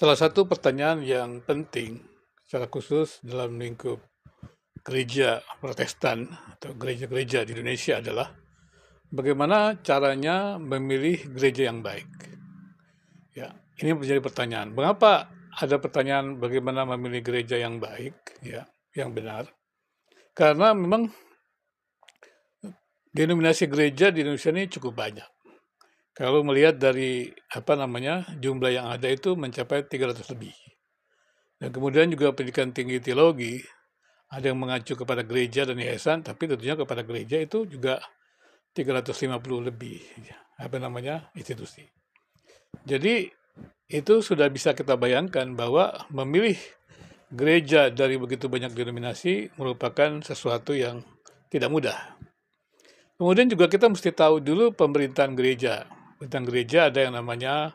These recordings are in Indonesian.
Salah satu pertanyaan yang penting secara khusus dalam lingkup gereja Protestan atau gereja-gereja di Indonesia adalah bagaimana caranya memilih gereja yang baik. Ya, ini menjadi pertanyaan. Mengapa ada pertanyaan bagaimana memilih gereja yang baik, ya, yang benar? Karena memang denominasi gereja di Indonesia ini cukup banyak. Kalau melihat dari jumlah yang ada itu mencapai 300 lebih. Dan kemudian juga pendidikan tinggi teologi, ada yang mengacu kepada gereja dan yayasan, tapi tentunya kepada gereja itu juga 350 lebih institusi. Jadi itu sudah bisa kita bayangkan bahwa memilih gereja dari begitu banyak denominasi merupakan sesuatu yang tidak mudah. Kemudian juga kita mesti tahu dulu pemerintahan gereja. Pemerintahan gereja ada yang namanya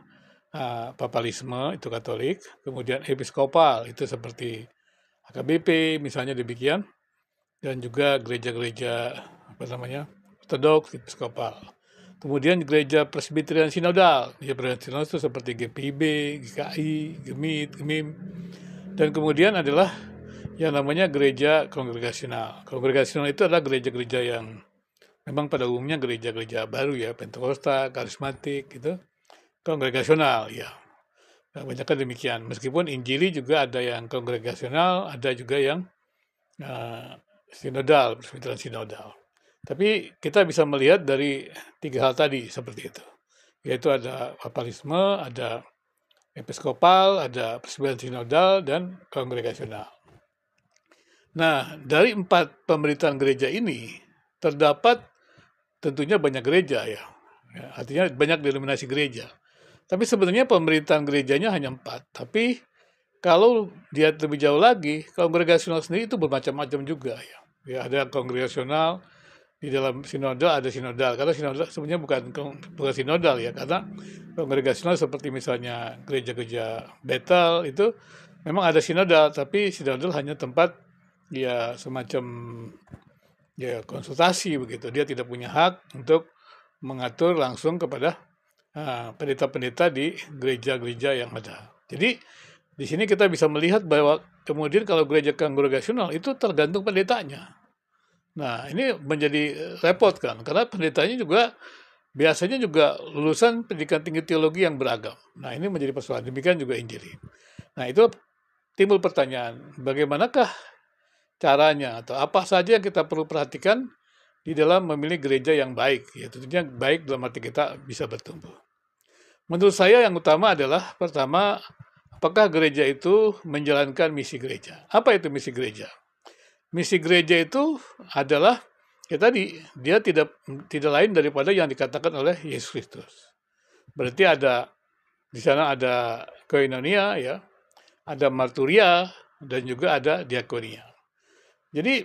papalisme, itu Katolik, kemudian episkopal, itu seperti AKBP misalnya demikian, dan juga gereja-gereja ortodoks, episkopal. Kemudian gereja presbiterian sinodal, gereja presbiterian sinodal itu seperti GPIB, GKI, GEMIT, GEMIM, dan kemudian adalah yang namanya gereja kongregasional. Kongregasional itu adalah gereja-gereja yang memang pada umumnya gereja-gereja baru ya, Pentakosta, karismatik, gitu, kongregasional ya. Banyak kan demikian. Meskipun Injili juga ada yang kongregasional, ada juga yang sinodal, presbiterian sinodal. Tapi kita bisa melihat dari tiga hal tadi seperti itu. Yaitu ada papalisme, ada episkopal, ada presbiterian sinodal, dan kongregasional. Nah, dari 4 pemerintahan gereja ini, terdapat tentunya banyak gereja ya. Artinya banyak denominasi gereja. Tapi sebenarnya pemerintahan gerejanya hanya 4. Tapi kalau dia lebih jauh lagi, kongregasional sendiri itu bermacam-macam juga ya. Ya, ada kongregasional, di dalam sinodal ada sinodal. Karena sinodal sebenarnya bukan sinodal ya, karena kongregasional seperti misalnya gereja-gereja Bethel itu memang ada sinodal, tapi sinodal hanya tempat ya semacam ya konsultasi begitu. Dia tidak punya hak untuk mengatur langsung kepada pendeta-pendeta di gereja-gereja yang ada. Jadi di sini kita bisa melihat bahwa kemudian kalau gereja kongregasional itu tergantung pendetanya. Nah, ini menjadi repot kan, karena pendetanya juga biasanya juga lulusan pendidikan tinggi teologi yang beragam. Nah, ini menjadi persoalan. Demikian juga Injili. Nah, itu timbul pertanyaan, bagaimanakah caranya atau apa saja yang kita perlu perhatikan di dalam memilih gereja yang baik. Ya, tentunya baik dalam arti kita bisa bertumbuh. Menurut saya yang utama adalah, pertama, apakah gereja itu menjalankan misi gereja? Apa itu misi gereja? Misi gereja itu adalah ya tadi dia tidak lain daripada yang dikatakan oleh Yesus Kristus. Berarti ada di sana ada koinonia ya, ada marturia dan juga ada diakonia. Jadi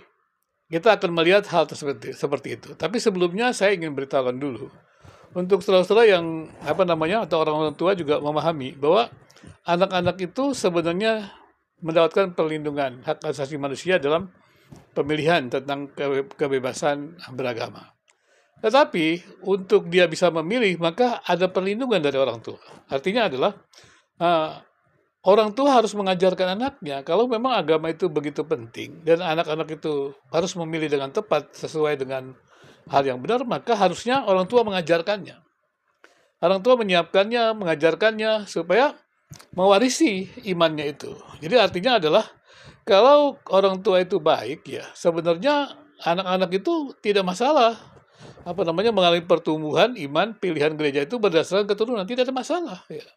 kita akan melihat hal tersebut seperti itu. Tapi sebelumnya saya ingin beritahukan dulu untuk saudara-saudara yang atau orang-orang tua juga memahami bahwa anak-anak itu sebenarnya mendapatkan perlindungan hak asasi manusia dalam pemilihan tentang kebebasan beragama. Tetapi untuk dia bisa memilih maka ada perlindungan dari orang tua. Artinya adalah orang tua harus mengajarkan anaknya kalau memang agama itu begitu penting dan anak-anak itu harus memilih dengan tepat sesuai dengan hal yang benar, maka harusnya orang tua mengajarkannya. Orang tua menyiapkannya, mengajarkannya supaya mewarisi imannya itu. Jadi artinya adalah kalau orang tua itu baik ya, sebenarnya anak-anak itu tidak masalah mengalami pertumbuhan iman pilihan gereja itu berdasarkan keturunan, tidak ada masalah ya.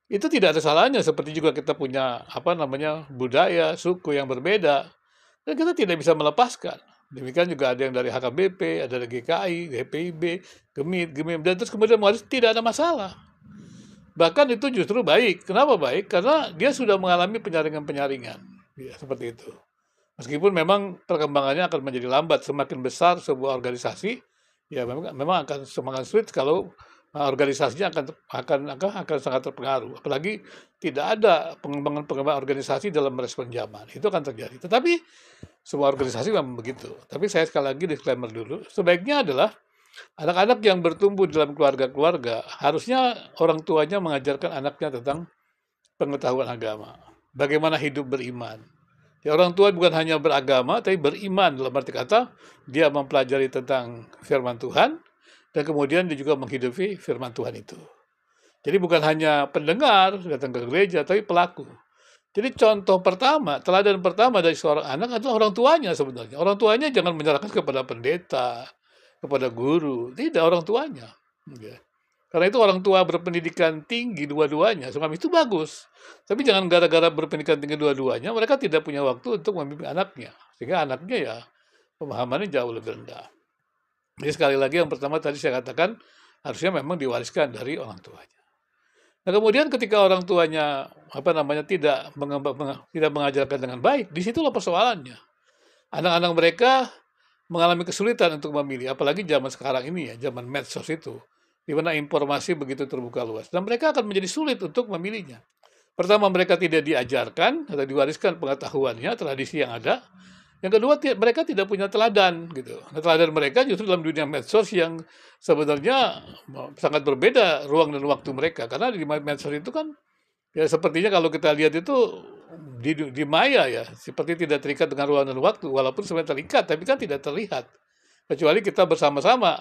Itu tidak ada salahnya, seperti juga kita punya budaya, suku yang berbeda dan kita tidak bisa melepaskan. Demikian juga ada yang dari HKBP, ada dari GKI, GPIB, GEMIT, GEMIM, dan terus kemudian tidak ada masalah. Bahkan itu justru baik. Kenapa baik? Karena dia sudah mengalami penyaringan-penyaringan. Ya, seperti itu. Meskipun memang perkembangannya akan menjadi lambat, semakin besar sebuah organisasi, ya memang akan semakin sulit kalau organisasinya akan sangat terpengaruh. Apalagi tidak ada pengembangan organisasi dalam merespon zaman. Itu akan terjadi. Tetapi semua organisasi memang begitu. Tapi saya sekali lagi disclaimer dulu. Sebaiknya adalah anak-anak yang bertumbuh dalam keluarga-keluarga, harusnya orang tuanya mengajarkan anaknya tentang pengetahuan agama. Bagaimana hidup beriman. Ya, orang tua bukan hanya beragama, tapi beriman dalam arti kata dia mempelajari tentang firman Tuhan, dan kemudian dia juga menghidupi firman Tuhan itu. Jadi bukan hanya pendengar datang ke gereja, tapi pelaku. Jadi contoh pertama, teladan pertama dari seorang anak adalah orang tuanya sebenarnya. Orang tuanya jangan menyerahkan kepada pendeta, kepada guru, tidak, orang tuanya. Ya. Karena itu orang tua berpendidikan tinggi dua-duanya, semua itu bagus. Tapi jangan gara-gara berpendidikan tinggi dua-duanya, mereka tidak punya waktu untuk membimbing anaknya. Sehingga anaknya ya pemahamannya jauh lebih rendah. Jadi sekali lagi yang pertama tadi saya katakan, harusnya memang diwariskan dari orang tuanya. Nah kemudian ketika orang tuanya tidak mengajarkan dengan baik, disitulah persoalannya. Anak-anak mereka mengalami kesulitan untuk memilih, apalagi zaman sekarang ini ya, zaman medsos itu, di mana informasi begitu terbuka luas. Dan mereka akan menjadi sulit untuk memilihnya. Pertama, mereka tidak diajarkan atau diwariskan pengetahuannya, tradisi yang ada. Yang kedua, mereka tidak punya teladan gitu. Nah, teladan mereka justru dalam dunia medsos yang sebenarnya sangat berbeda ruang dan waktu mereka. Karena di medsos itu kan ya sepertinya kalau kita lihat itu di maya ya, seperti tidak terikat dengan ruang dan waktu. Walaupun sebenarnya terikat, tapi kan tidak terlihat. Kecuali kita bersama-sama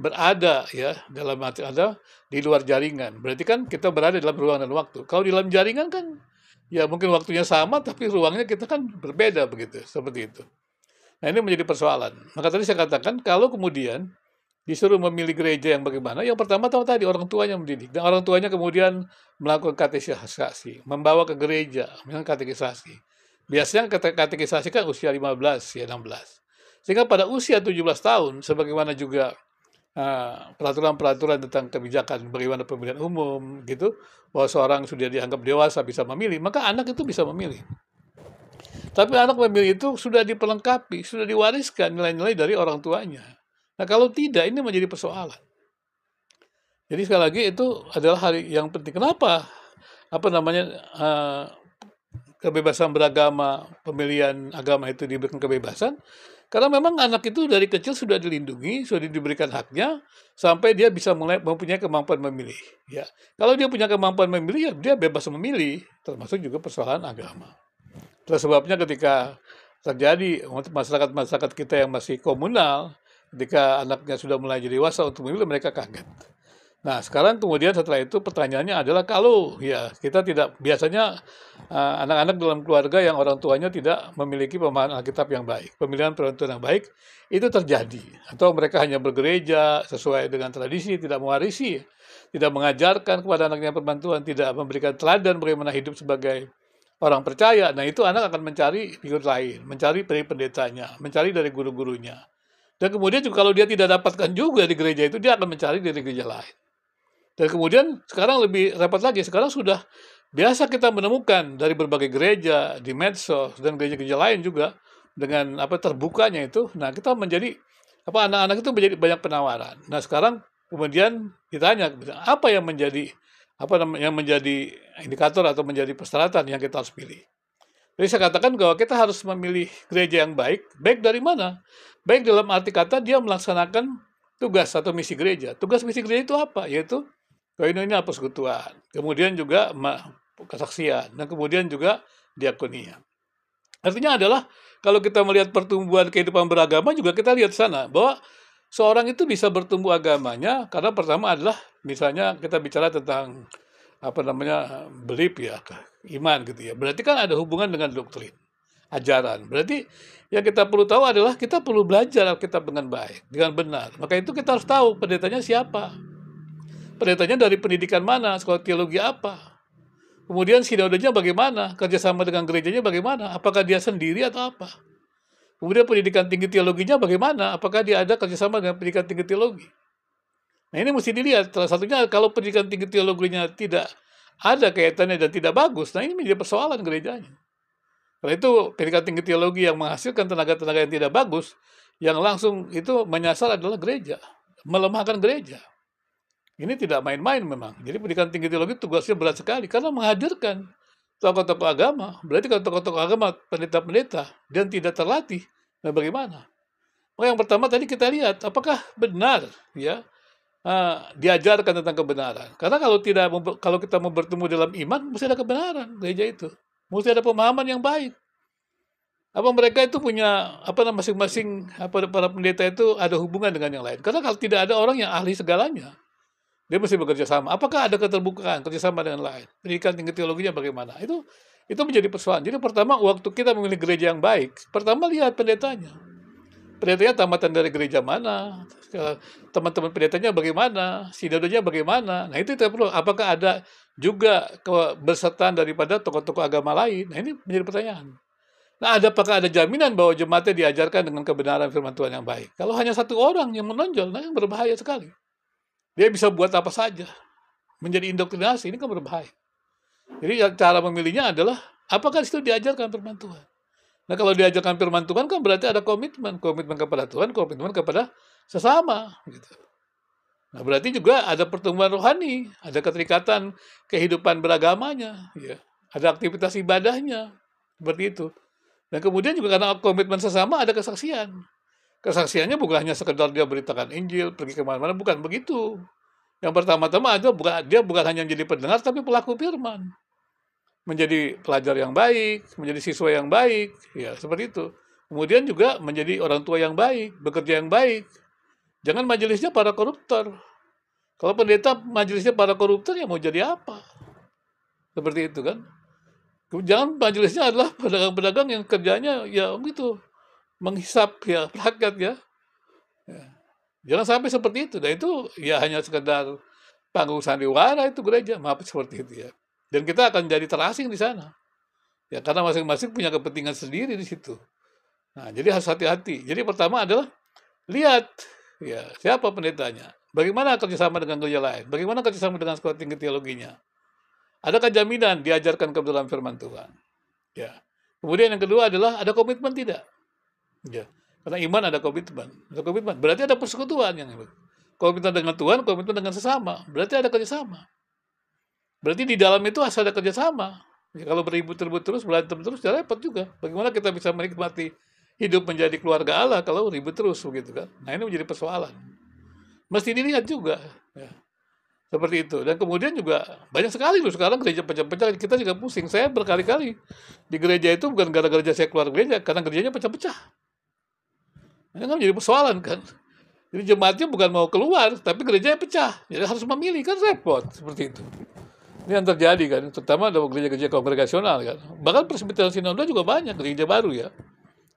berada ya dalam ada di luar jaringan. Berarti kan kita berada dalam ruang dan waktu. Kalau di dalam jaringan kan ya mungkin waktunya sama, tapi ruangnya kita kan berbeda begitu, seperti itu. Nah ini menjadi persoalan. Maka tadi saya katakan kalau kemudian disuruh memilih gereja yang bagaimana, yang pertama tahu tadi orang tuanya mendidik. Dan orang tuanya kemudian melakukan katekisasi, membawa ke gereja, misalnya katekisasi. Biasanya katekisasi kan usia 15, ya 16. Sehingga pada usia 17 tahun, sebagaimana juga peraturan-peraturan tentang kebijakan bagaimana pemilihan umum gitu, bahwa seorang sudah dianggap dewasa bisa memilih, maka anak itu bisa memilih. Tapi anak memilih itu sudah diperlengkapi, sudah diwariskan nilai-nilai dari orang tuanya. Nah kalau tidak, ini menjadi persoalan. Jadi sekali lagi itu adalah hal yang penting. Kenapa kebebasan beragama, pemilihan agama itu diberikan kebebasan? Karena memang anak itu dari kecil sudah dilindungi, sudah diberikan haknya, sampai dia bisa mempunyai kemampuan memilih. Ya, kalau dia punya kemampuan memilih, ya dia bebas memilih, termasuk juga persoalan agama. Itulah sebabnya ketika terjadi untuk masyarakat-masyarakat kita yang masih komunal, ketika anaknya sudah mulai jadi dewasa untuk memilih, mereka kaget. Nah, sekarang kemudian setelah itu pertanyaannya adalah kalau ya kita tidak biasanya anak-anak dalam keluarga yang orang tuanya tidak memiliki pemahaman Alkitab yang baik, pemilihan peraturan yang baik itu terjadi, atau mereka hanya bergereja sesuai dengan tradisi, tidak mewarisi, tidak mengajarkan kepada anaknya perbantuan, tidak memberikan teladan bagaimana hidup sebagai orang percaya. Nah, itu anak akan mencari figur lain, mencari dari pendetanya, mencari dari guru-gurunya. Dan kemudian juga kalau dia tidak dapatkan juga di gereja itu, dia akan mencari dari gereja lain. Dan kemudian sekarang lebih repot lagi, sekarang sudah biasa kita menemukan dari berbagai gereja, di medsos, dan gereja-gereja lain juga, dengan terbukanya itu, nah kita menjadi, anak-anak itu menjadi banyak penawaran. Nah sekarang kemudian ditanya, apa yang menjadi, indikator atau menjadi persyaratan yang kita harus pilih. Jadi saya katakan bahwa kita harus memilih gereja yang baik dari mana? Baik dalam arti kata dia melaksanakan tugas atau misi gereja. Tugas misi gereja itu apa? Yaitu koinonia persekutuan, kemudian juga kesaksian, dan kemudian juga diakonia. Artinya adalah kalau kita melihat pertumbuhan kehidupan beragama juga kita lihat sana bahwa seorang itu bisa bertumbuh agamanya karena pertama adalah misalnya kita bicara tentang belief ya, iman gitu ya. Berarti kan ada hubungan dengan doktrin, ajaran. Berarti yang kita perlu tahu adalah kita perlu belajar Alkitab dengan baik, dengan benar. Maka itu kita harus tahu pendetanya siapa. Pendetanya dari pendidikan mana, sekolah teologi apa. Kemudian sinodenya bagaimana, kerjasama dengan gerejanya bagaimana, apakah dia sendiri atau apa. Kemudian pendidikan tinggi teologinya bagaimana, apakah dia ada kerjasama dengan pendidikan tinggi teologi. Nah ini mesti dilihat, salah satunya kalau pendidikan tinggi teologinya tidak ada kaitannya dan tidak bagus, nah ini menjadi persoalan gerejanya. Karena itu pendidikan tinggi teologi yang menghasilkan tenaga-tenaga yang tidak bagus, yang langsung itu menyasar adalah gereja, melemahkan gereja. Ini tidak main-main memang. Jadi pendidikan tinggi teologi tugasnya berat sekali karena menghadirkan tokoh-tokoh agama. Berarti kalau tokoh-tokoh agama, pendeta-pendeta, dan tidak terlatih, nah bagaimana? Yang pertama tadi kita lihat, apakah benar ya diajarkan tentang kebenaran. Karena kalau kita mau bertemu dalam iman, mesti ada kebenaran gereja itu. Mesti ada pemahaman yang baik. Apa mereka itu punya masing-masing para pendeta itu ada hubungan dengan yang lain. Karena kalau tidak ada orang yang ahli segalanya, dia mesti bekerja sama. Apakah ada keterbukaan kerjasama dengan lain? Pendidikan tinggi teologinya bagaimana? Itu menjadi persoalan. Jadi pertama waktu kita memilih gereja yang baik, pertama lihat pendetanya. Pendetanya tamatan dari gereja mana? Teman-teman pendetanya bagaimana? Sinodenya bagaimana? Nah itu kita perlu. Apakah ada juga kebersertaan daripada tokoh-tokoh agama lain? Nah ini menjadi pertanyaan. Nah, apakah ada jaminan bahwa jemaatnya diajarkan dengan kebenaran firman Tuhan yang baik? Kalau hanya satu orang yang menonjol, nah yang berbahaya sekali. Dia bisa buat apa saja. Menjadi indoktrinasi, ini kan berbahaya. Jadi cara memilihnya adalah, apakah itu diajarkan firman Tuhan? Nah, kalau diajarkan firman Tuhan kan berarti ada komitmen. Komitmen kepada Tuhan, komitmen kepada sesama. Gitu. Nah, berarti juga ada pertumbuhan rohani, ada keterikatan kehidupan beragamanya. Ya. Ada aktivitas ibadahnya. Seperti itu. Dan kemudian juga karena komitmen sesama ada kesaksian. Kesaksiannya bukan hanya sekedar dia beritakan Injil, pergi kemana-mana, bukan begitu. Yang pertama-tama dia bukan hanya menjadi pendengar, tapi pelaku firman. Menjadi pelajar yang baik, menjadi siswa yang baik, ya seperti itu. Kemudian juga menjadi orang tua yang baik, bekerja yang baik. Jangan majelisnya para koruptor. Kalau pendeta majelisnya para koruptor, ya mau jadi apa? Seperti itu kan. Jangan majelisnya adalah pedagang-pedagang yang kerjanya ya gitu, menghisap ya rakyat ya. Jangan sampai seperti itu. Dan itu ya hanya sekedar panggung sandiwara itu gereja, maaf seperti itu ya. Dan kita akan jadi terasing di sana. Ya karena masing-masing punya kepentingan sendiri di situ. Nah, jadi harus hati-hati. Jadi pertama adalah lihat ya siapa pendetanya. Bagaimana kerjasama dengan gereja lain? Bagaimana kerjasama dengan sekolah tinggi teologinya? Adakah jaminan diajarkan kebenaran firman Tuhan? Ya. Kemudian yang kedua adalah ada komitmen tidak? Ya. Karena iman ada komitmen. Ada komitmen. Berarti ada persekutuan yang komitmen dengan Tuhan, komitmen dengan sesama. Berarti ada kerjasama. Berarti di dalam itu asal ada kerjasama. Ya, kalau beribut-ribut terus, berantem terus, ya repot juga. Bagaimana kita bisa menikmati hidup menjadi keluarga Allah kalau ribut terus begitu kan? Nah ini menjadi persoalan. Mesti dilihat juga. Ya. Seperti itu. Dan kemudian juga banyak sekali loh sekarang gereja pecah-pecah. Kita juga pusing. Saya berkali-kali di gereja itu bukan gara-gara saya keluar gereja, karena gerejanya pecah-pecah. Ini kan menjadi persoalan kan. Jadi jemaatnya bukan mau keluar, tapi gerejanya pecah. Jadi harus memilih, kan repot. Seperti itu. Ini yang terjadi kan. Terutama dalam gereja-gereja kongregasional kan. Bahkan Presbyterian Sinode juga banyak gereja baru ya.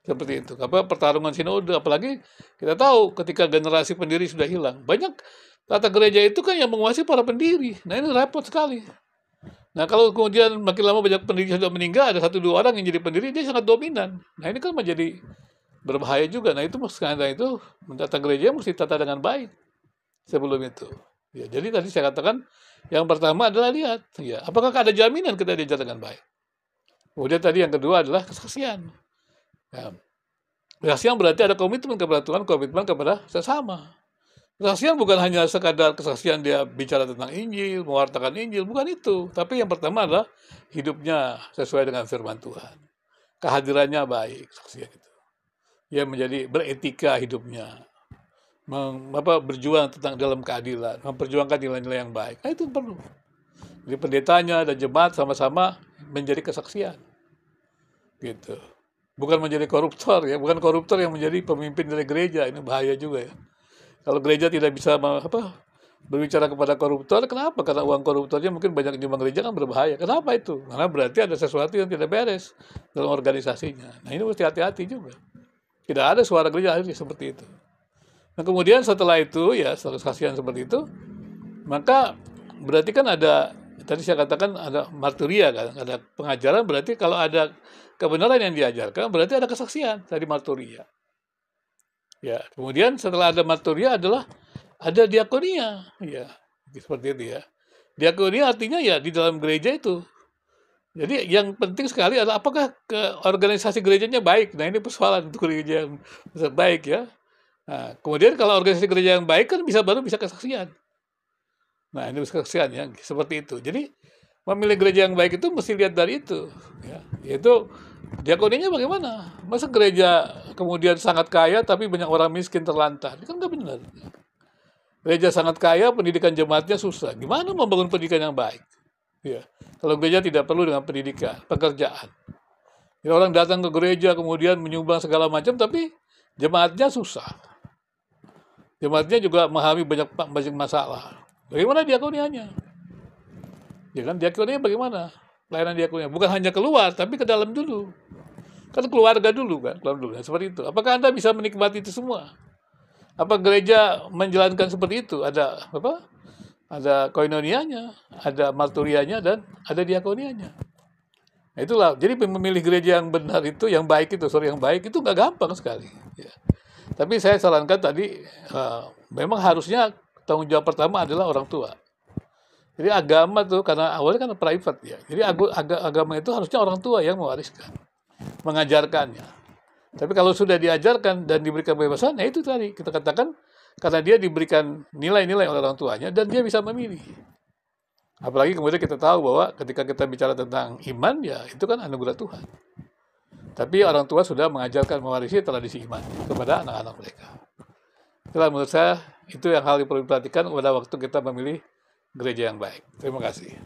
Seperti itu. Pertarungan sinode. Apalagi kita tahu ketika generasi pendiri sudah hilang. Banyak tata gereja itu kan yang menguasai para pendiri. Nah ini repot sekali. Nah kalau kemudian makin lama banyak pendiri sudah meninggal, ada 1-2 orang yang jadi pendiri, dia sangat dominan. Nah ini kan menjadi berbahaya juga. Nah itu karena itu tata gereja mesti tata dengan baik sebelum itu. Ya, jadi tadi saya katakan yang pertama adalah lihat, ya, apakah ada jaminan kita diajar dengan baik. Kemudian tadi yang kedua adalah kesaksian. Ya, kesaksian berarti ada komitmen kepada Tuhan, komitmen kepada sesama. Kesaksian bukan hanya sekadar kesaksian dia bicara tentang Injil, mewartakan Injil, bukan itu. Tapi yang pertama adalah hidupnya sesuai dengan firman Tuhan. Kehadirannya baik, kesaksian itu. Dia menjadi beretika hidupnya. Berjuang tentang dalam keadilan, memperjuangkan nilai-nilai yang baik. Nah itu perlu. Jadi pendetanya dan jemaat sama-sama menjadi kesaksian. Gitu. Bukan menjadi koruptor ya, bukan koruptor yang menjadi pemimpin dari gereja, ini bahaya juga ya. Kalau gereja tidak bisa berbicara kepada koruptor, kenapa? Karena uang koruptornya mungkin banyak nyumbang gereja kan berbahaya. Kenapa itu? Karena berarti ada sesuatu yang tidak beres dalam organisasinya. Nah ini mesti hati-hati juga. Tidak ada suara gereja akhirnya seperti itu. Nah kemudian setelah itu ya, setelah kesaksian seperti itu, maka berarti kan ada, tadi saya katakan ada marturia kan, ada pengajaran, berarti kalau ada kebenaran yang diajarkan, berarti ada kesaksian dari marturia. Ya, kemudian setelah ada marturia adalah ada diakonia, ya, seperti itu ya. Diakonia artinya ya di dalam gereja itu. Jadi yang penting sekali adalah apakah organisasi gerejanya baik. Nah ini persoalan untuk gereja yang baik ya. Nah, kemudian kalau organisasi gereja yang baik kan baru bisa kesaksian. Nah ini bisa kesaksian ya, seperti itu. Jadi memilih gereja yang baik itu mesti lihat dari itu, ya. Yaitu diakoninya bagaimana? Masa gereja kemudian sangat kaya tapi banyak orang miskin terlantar? Itu kan nggak benar. Gereja sangat kaya, pendidikan jemaatnya susah. Gimana membangun pendidikan yang baik? Ya. Kalau gereja tidak perlu dengan pendidikan, pekerjaan. Ya, orang datang ke gereja kemudian menyumbang segala macam, tapi jemaatnya susah. Jemaatnya juga mengalami banyak masalah. Bagaimana diakonianya? Ya kan, diakonianya bagaimana? Pelayanan diakoninya bukan hanya keluar, tapi ke dalam dulu. Kan keluarga dulu kan, keluar dulu. Nah, seperti itu. Apakah Anda bisa menikmati itu semua? Apa gereja menjalankan seperti itu? Ada apa? Ada koinonianya, ada marturianya, dan ada diakonianya. Nah, itulah. Jadi memilih gereja yang benar itu, yang baik itu, yang baik itu nggak gampang sekali. Ya. Tapi saya sarankan tadi, memang harusnya tanggung jawab pertama adalah orang tua. Jadi agama tuh karena awalnya kan private ya. Jadi agama itu harusnya orang tua yang mewariskan, mengajarkannya. Tapi kalau sudah diajarkan dan diberikan kebebasan, ya itu tadi kita katakan karena dia diberikan nilai-nilai oleh orang tuanya dan dia bisa memilih. Apalagi kemudian kita tahu bahwa ketika kita bicara tentang iman, ya itu kan anugerah Tuhan. Tapi orang tua sudah mengajarkan, mewarisi tradisi iman kepada anak-anak mereka. Itulah menurut saya, itu yang hal yang perlu diperhatikan pada waktu kita memilih gereja yang baik. Terima kasih.